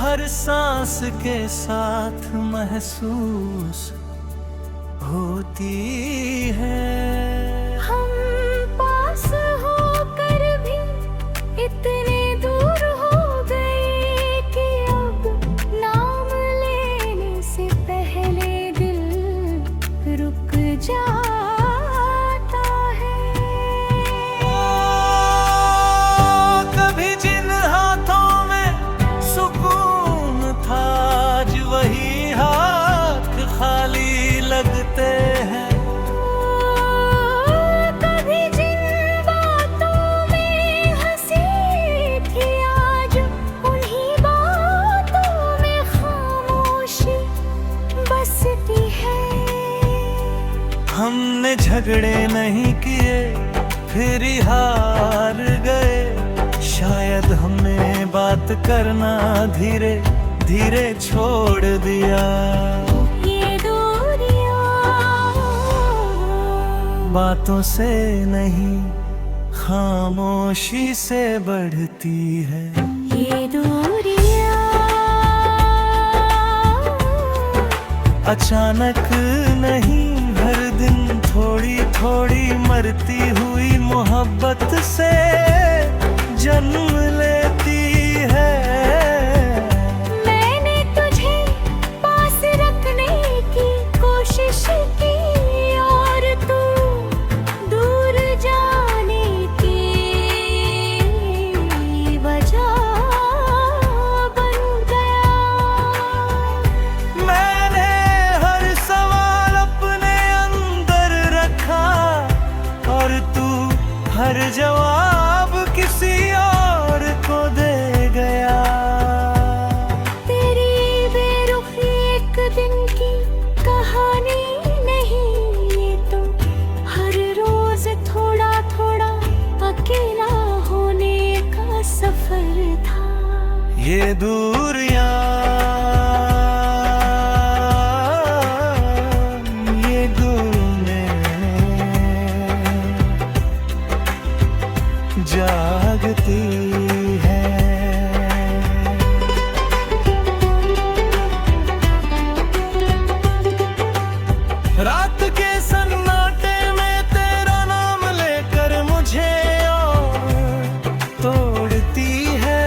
हर सांस के साथ महसूस होती है। हम पास होकर भी इतने दूर हो गए कि अब नाम लेने से पहले दिल रुक जाता है। कभी जिन हाथों में सुकून था, आज वही हाथ खाली लगते हैं। कभी जिन बातों में हंसी थी, आज उन्हीं बातों में खामोशी बसती है। हमने झगड़े नहीं किए फिर ही हार गए, शायद हमने बात करना धीरे धीरे छोड़ दिया। ये दूरियां बातों से नहीं खामोशी से बढ़ती है। ये दूरियां अचानक नहीं, हर दिन थोड़ी थोड़ी मरती हुई मोहब्बत से जन्म लेती है। मैंने तुझे पास रखने की कोशिश की और तू दूर जाने की वजह बन गया। मैंने हर सवाल अपने अंदर रखा और तू हर जवाब किसी और को दे गया। तेरी बेरुखी एक दिन की कहानी नहीं, ये तो हर रोज थोड़ा थोड़ा अकेला होने का सफर था। ये दूरियां, ये गुने जागती है। रात के सन्नाटे में तेरा नाम लेकर मुझे और तोड़ती है।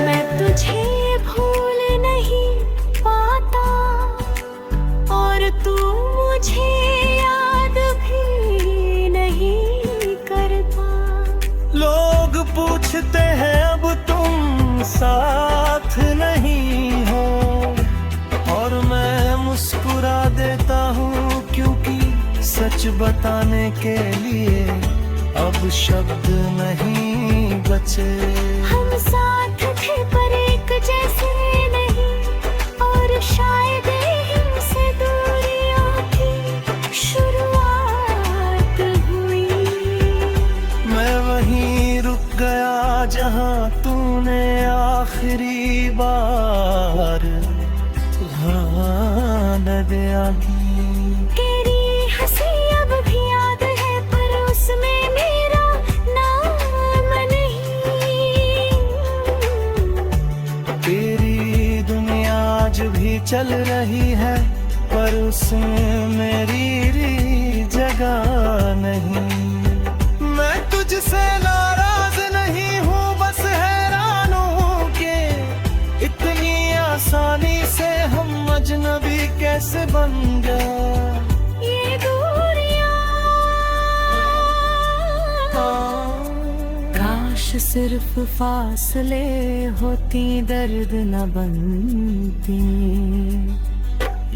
मैं तुझे भूल नहीं पाता और तू मुझे याद भी नहीं करता। लोग पूछते हैं अब तुम साथ नहीं हो, और मैं मुस्कुरा देता हूँ क्योंकि सच बताने के लिए अब शब्द नहीं बचे। हम साथ थे पर एक जैसे नहीं, और शायद यहीं से दूरियों की शुरुआत हुई। मैं वहीं रुक गया जहाँ तूने आखिरी बार दिया की। तेरी हंसी अब भी याद है पर उसमें मेरा नाम नहीं। तेरी दुनिया आज भी चल रही है पर उसमें मेरी जगह नहीं। मैं तुझसे नाराज नहीं हूँ, बस हैरान हूँ कि इतनी आसानी से हम अजनबी कैसे बन गए। ये दूरियां काश सिर्फ फासले होती, दर्द न बनती।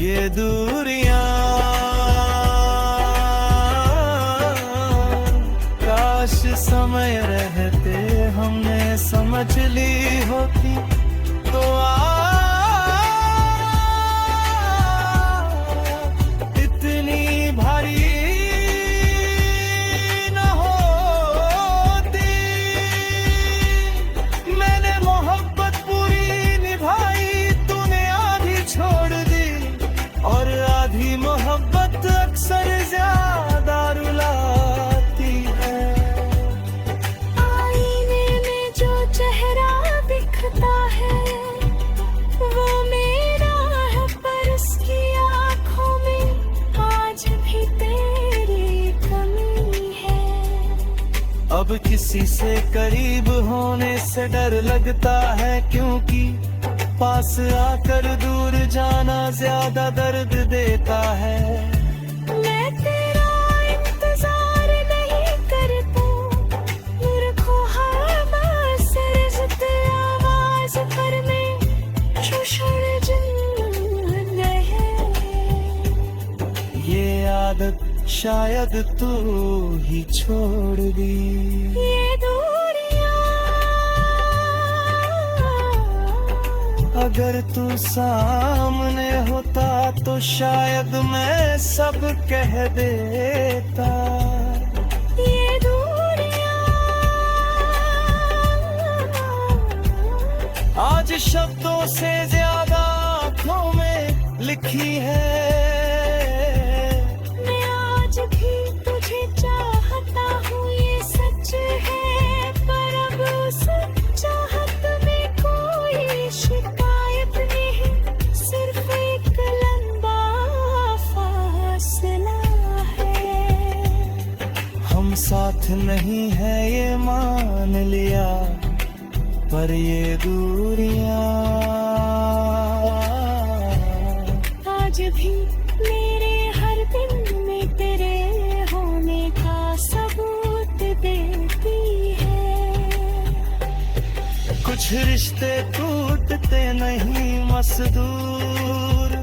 ये दूरियां काश समय रहते हमने समझ ली होती तो इतनी भारी न होती। मैंने मोहब्बत पूरी निभाई, तूने आधी छोड़ दी, और आधी मोहब्बत अक्सर ज्यादा रुलाती है। आईने में जो चेहरा अब किसी से करीब होने से डर लगता है, क्योंकि पास आकर दूर जाना ज्यादा दर्द देता है। मैं तेरा इंतजार नहीं करता, मुर्खो हवा सरजत आवाज पर में शोषण जन है। ये आदत शायद तू ही छोड़ दी। ये दूरियां अगर तू सामने होता तो शायद मैं सब कह देता। ये दूरियां आज शब्दों से ज्यादा आँखों में लिखी है। मैं आज भी तुझे चाहता हूँ, ये सच है, पर अब उस चाहत में कोई शिकायत नहीं, सिर्फ एक लंबा फासला है। हम साथ नहीं है ये मान लिया, पर ये दूरियां आज भी मेरे हर दिन में तेरे होने का सबूत देती है। कुछ रिश्ते टूटते नहीं, मसदूर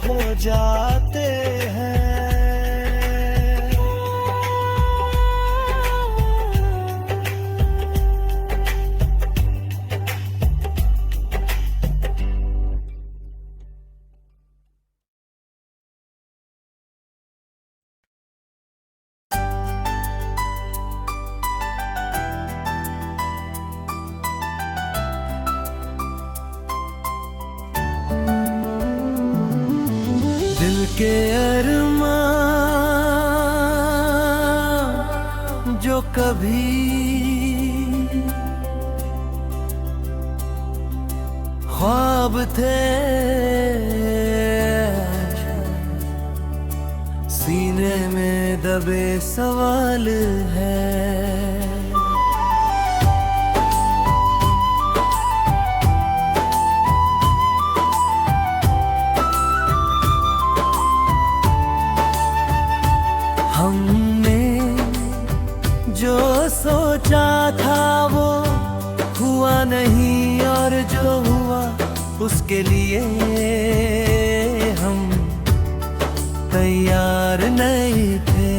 हो जाते हैं। दिल के अरमान जो कभी ख्वाब थे, सीने में दबे सवाल है। हमने जो सोचा था वो हुआ नहीं, और जो हुआ उसके लिए हम तैयार नहीं थे।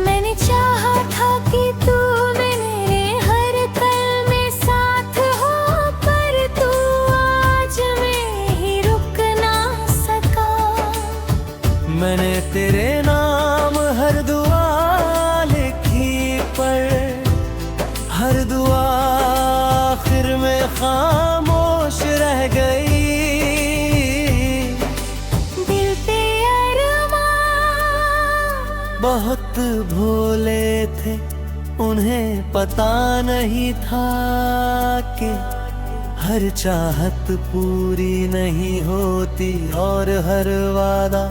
मैंने चाहा था कि तू मेरे हर पल में साथ हो, पर तू आज में ही रुक ना सका। मैंने तेरे नाम हर दुआ लिखी, पर हर दुआ आखिर में खामोश रह गई। दिल पे अरमान बहुत भोले थे, उन्हें पता नहीं था कि हर चाहत पूरी नहीं होती, और हर वादा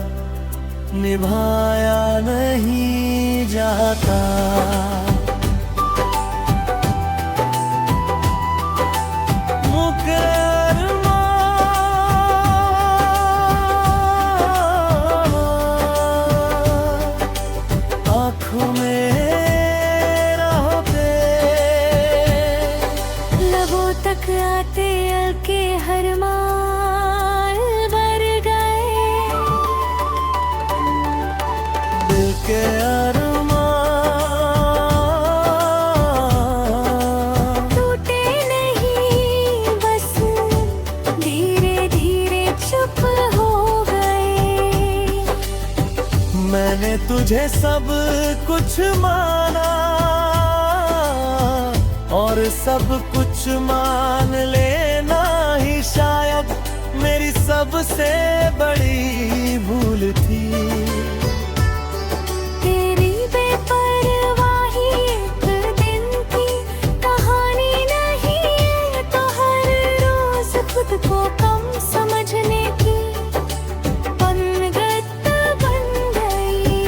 निभाया नहीं जाता। आँखों में रहते, लबों तक आते के हर माल भर गए। दिल के अरमान टूटे नहीं, बस धीरे धीरे चुप हो गए। मैंने तुझे सब कुछ माना, और सब कुछ मान लेना ही शायद मेरी सबसे बड़ी भूल थी। तेरी बेपरवाही एक दिन की कहानी नहीं है, तो हर रोज खुद को कम समझने की पंगत बन गई।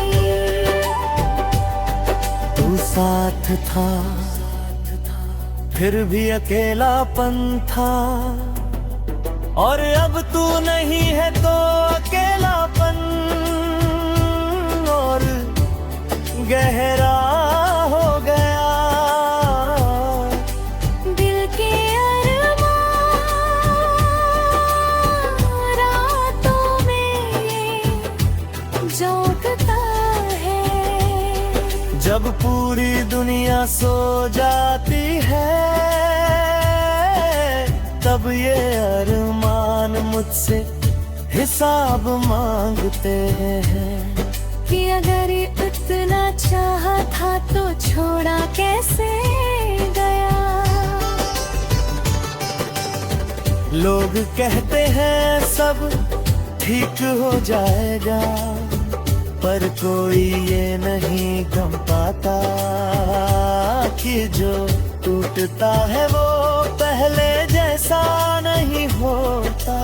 तू साथ था, फिर भी अकेलापन था। और अब तू नहीं है तो अकेलापन और गहरा हो गया। दिल के अरमां रातों में जागता है। जब पूरी दुनिया सो जाती है, तब ये अरमान मुझसे हिसाब मांगते हैं कि अगर इतना चाहा था तो छोड़ा कैसे गया। लोग कहते हैं सब ठीक हो जाएगा, पर कोई ये नहीं गम पाता कि जो टूटता है वो पहले जैसा नहीं होता।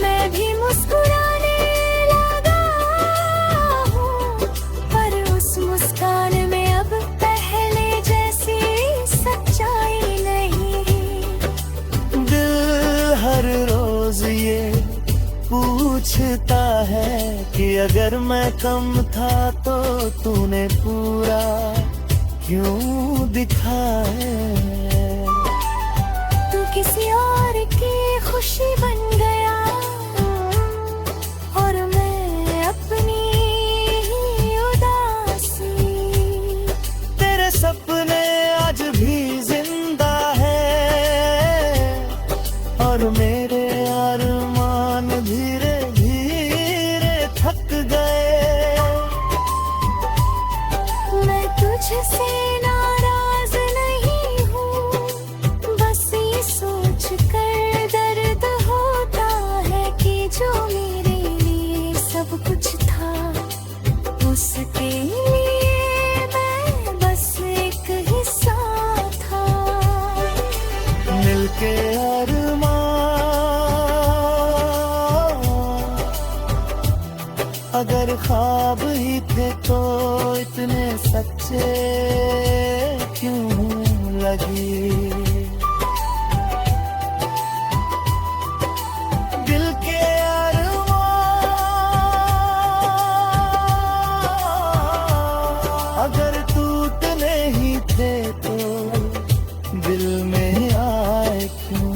मैं भी मुस्कुराने लगा हूँ, पर उस मुस्कान में अब पहले जैसी सच्चाई नहीं। दिल हर रोज ये पूछता है कि अगर मैं कम था तो तूने पूरा क्यों दिखाए। तू किसी और की खुशी बन गया और मैं अपनी ही उदासी। तेरे सपने आज भी जिंदा है और मेरे अरमान धीरे धीरे थक गए। मैं तुझसे नाराज नहीं हूँ, बस ये सोच कर दर्द होता है कि जो मेरे लिए सब कुछ था, उसके लिए मैं बस एक हिस्सा था। मिलके अरमान अगर ख्वाब ही थे तो इतने सच्चे क्यों लगे। दिल के अरमान अगर टूटने ही थे तो दिल में आए क्यों।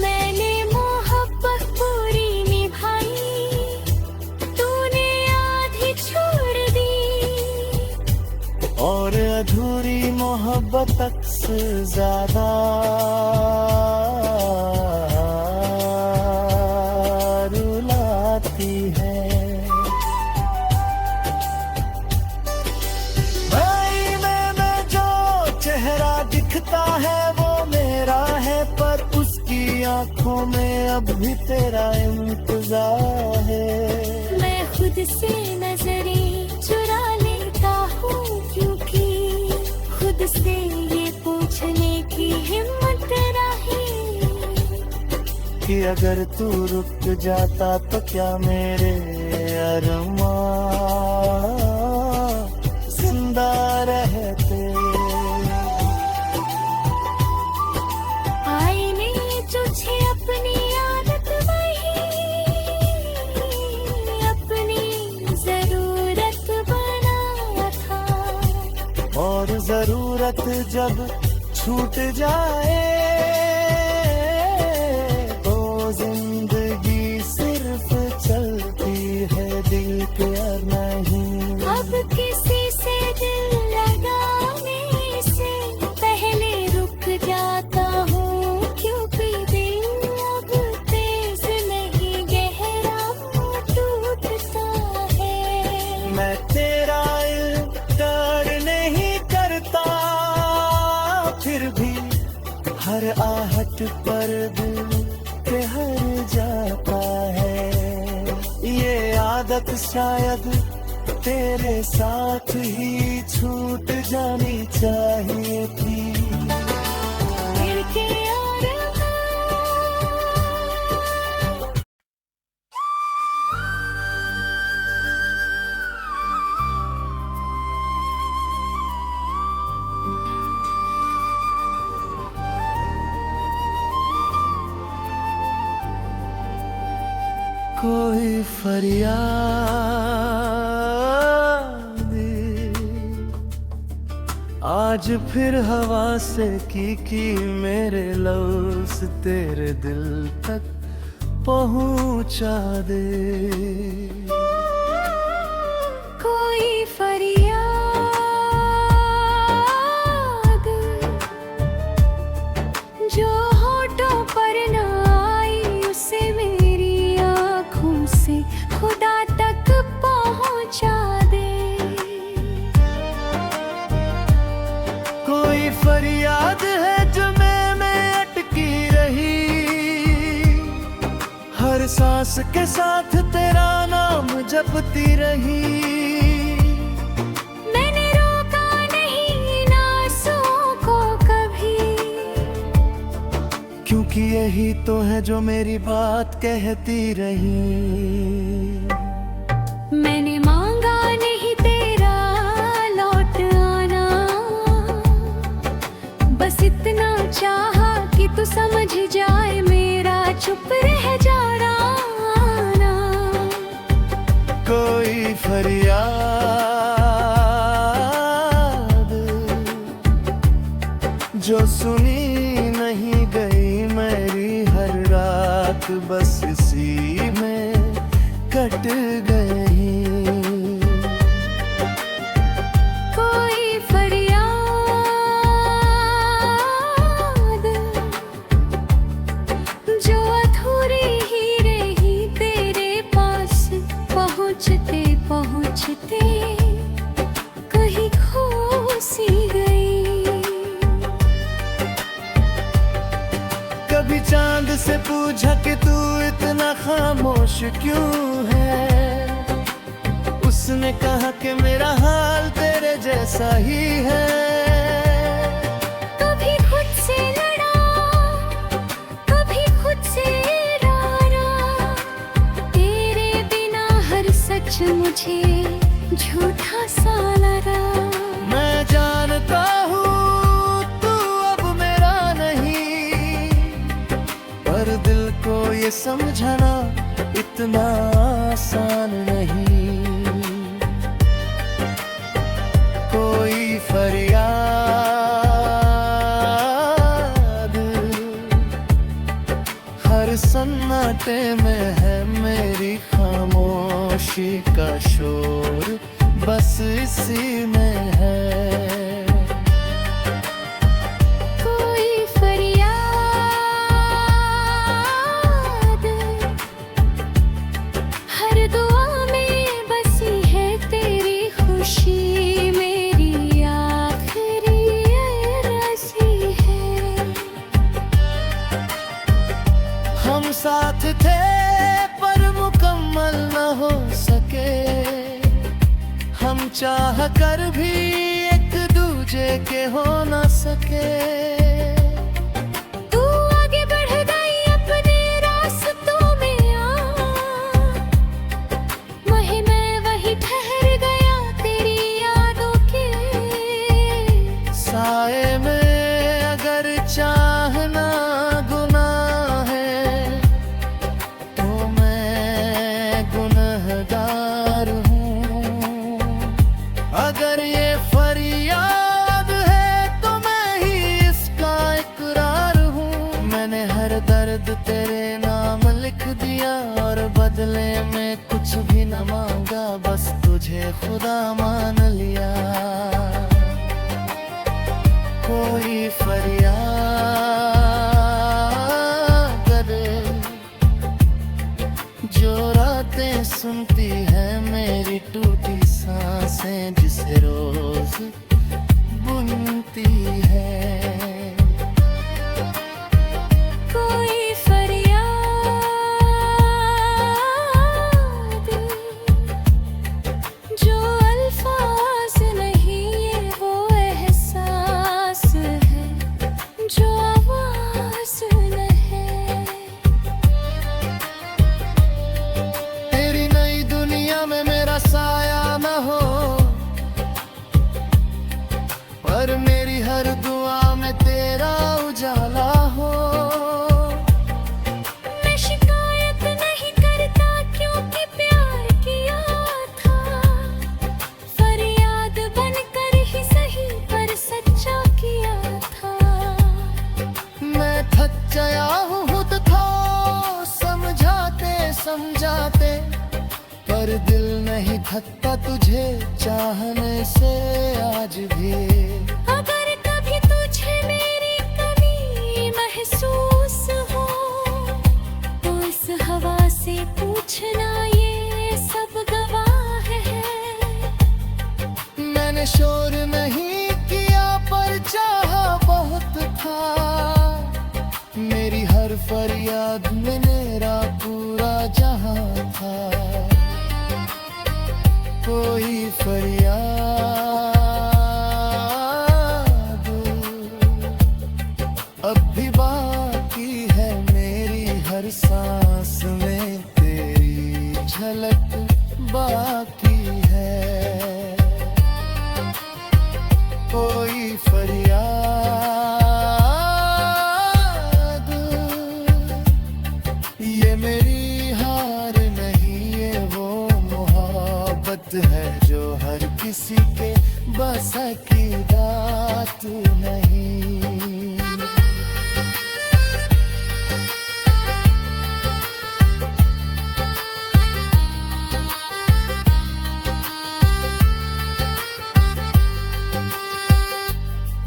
मैंने मोहब्बत पूरी निभाई, तूने आधी छोड़ दी। और अधूरी मोहब्बत अक्सर ज्यादा रुलाती है। भाई में जो चेहरा दिखता है वो मेरा है, पर उसकी आंखों में अब भी तेरा इंतजार है। मैं खुद से नजरें चुरा लेता हूँ, क्योंकि खुद से ये पूछने की हिम्मत रही कि अगर तू रुक जाता तो क्या मेरे अरमान जिंदा रहते। आईने तुझे अपनी आदत वही अपनी जरूरत बना था। और जरूरत जब छूट जाए तो जिंदगी सिर्फ चलती है दिल पे और नहीं। अब किसी से दिल लगाने से पहले रुक जाता हूँ, क्योंकि दिल अब तेज नहीं गहरा टूटता है। मैं तेरा इल्कार नहीं करता, फिर भी हर आहट पर दिल पे हर जाता है। ये आदत शायद तेरे साथ ही छूट जानी चाहिए थी। दिल के कोई फरियाद आज फिर हवा से की मेरे लफ्ज़ तेरे दिल तक पहुंचा दे। कोई फरियाद जो होठों पर न आई उसे मेरी आँखों से खुदा तक पहुँचा दे। कोई फरियाद है जो में अटकी रही, हर सांस के साथ तेरा नाम जपती रही। मैंने रोका नहीं इन आंसुओं को कभी, क्योंकि यही तो है जो मेरी बात कहती रही। मैंने मांगा नहीं तेरा लौट आना, बस इतना चाहा कि तू समझ जाए मेरा चुप रह जाना। कोई फरियाद जो सुनी नहीं गई मेरी हर रात, बस इसी में कट गई। कोई फरियाद जो अधूरी ही रही तेरे पास पहुँचते पहुँचते कहीं खो सी गई। कभी चांद से पूछा कि तू इतना खामोश क्यों है, उसने कहा कि मेरा हाल तेरे जैसा ही है। कभी खुद से लड़ा, कभी खुद से डरा, तेरे बिना हर सच मुझे झूठा सा लगा। मैं जानता हूँ तू अब मेरा नहीं, पर दिल को ये समझना इतना आसान नहीं। कोई फरियाद हर सन्नाटे में है मेरी खामोशी का शोर, बस इसी में है। कोई फरियाद हर दुआ में बसी है तेरी खुशी, मेरी आखिरी अरज़ी है। हम साथ थे पर मुकम्मल न हो सके, हम चाह कर भी एक दूजे के हो न सके। तू आगे बढ़ गई अपने रास्तों में आ, वहीं मैं वहीं ठहर गया तेरी यादों के साए में। अगर चाहना गुनाह है तो मैं गुनहगार हूँ, अगर ये फरियाद है तो मैं ही इसका इकरार हूँ। मैंने हर दर्द तेरे नाम लिख दिया और बदले में कुछ भी न मांगा, बस तुझे खुदा मान लिया। कोई फरियाद जो रातें सुनती है मेरी टूटी सांसें, जिसे रोज बुनती है। कोई फरियाद जो अल्फाज नहीं ये वो एहसास है जो आवाज न है। तेरी नई दुनिया में मेरा साया न हो, पर मेरी हर दुआ में थकता तुझे चाहने से आज भी। अगर कभी तुझे मेरी कमी महसूस हो तो इस हवा से पूछना, ये सब गवाह है। मैंने शोर नहीं किया पर चाहा बहुत था, मेरी हर फरियाद में मेरा पूरा जहां था। कोई फरियाद अब भी बाकी है, मेरी हर सांस में तेरी झलक बाकी है। कोई फरियाद ये मेरी हार नहीं, ये वो मोहब्बत है जो हर किसी के बस की बात नहीं।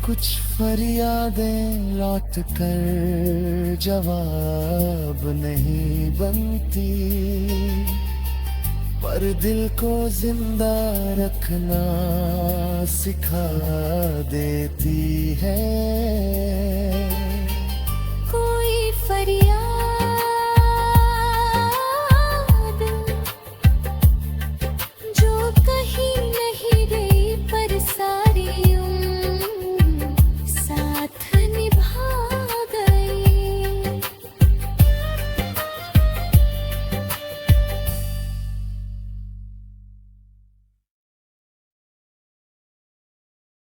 कुछ फरियादें लौट कर जवाब नहीं बनती, पर दिल को जिंदा रखना सिखा देती है। कोई फरियाद